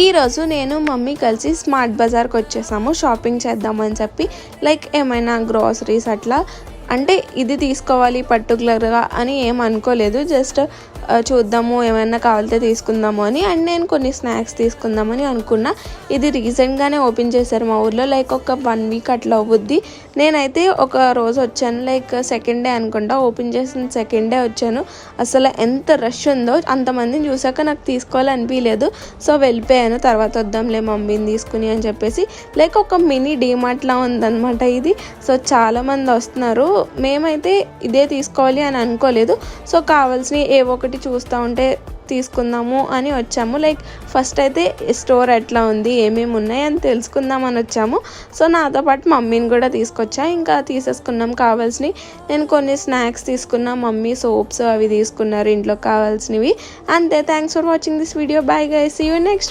ఈరోజు నేను మమ్మీ కలిసి స్మార్ట్ బజార్కి వచ్చేసాము షాపింగ్ చేద్దామని చెప్పి. లైక్ ఏమైనా గ్రాసరీస్ అట్లా, అంటే ఇది తీసుకోవాలి పర్టికులర్గా అని ఏం అనుకోలేదు, జస్ట్ చూద్దాము ఏమైనా కావాలితే తీసుకుందాము అని. అండ్ నేను కొన్ని స్నాక్స్ తీసుకుందామని అనుకున్నా. ఇది రీసెంట్గానే ఓపెన్ చేశారు మా ఊర్లో, లైక్ ఒక 1 వీక్ అట్లా అవుద్ది. నేనైతే ఒక రోజు వచ్చాను, లైక్ సెకండ్ డే అనుకుంటా, ఓపెన్ చేసిన సెకండ్ డే వచ్చాను. అసలు ఎంత రష్ ఉందో, అంతమందిని చూసాక నాకు తీసుకోవాలనిపించలేదు. సో వెళ్ళిపోయాను, తర్వాత వద్దాంలే మమ్మీని తీసుకుని అని చెప్పేసి. లైక్ ఒక మినీ డీమార్ట్లా ఉందన్నమాట ఇది. సో చాలామంది వస్తున్నారు. మేమైతే ఇదే తీసుకోవాలి అని అనుకోలేదు. సో కావాల్సినవి ఏవో ఒకటి చూస్తూ ఉంటే తీసుకుందాము అని వచ్చాము. లైక్ ఫస్ట్ అయితే స్టోర్ ఎట్లా ఉంది, ఏమేమి ఉన్నాయి అని తెలుసుకుందామని వచ్చాము. సో నాతో పాటు మమ్మీని కూడా తీసుకొచ్చా, ఇంకా తీసేసుకున్నాం కావాల్సినవి. నేను కొన్ని స్నాక్స్ తీసుకున్నా, మమ్మీ సోప్స్ అవి తీసుకున్నారు ఇంట్లో కావాల్సినవి. అంతే. Thanks for watching this video. Bye guys, see you next.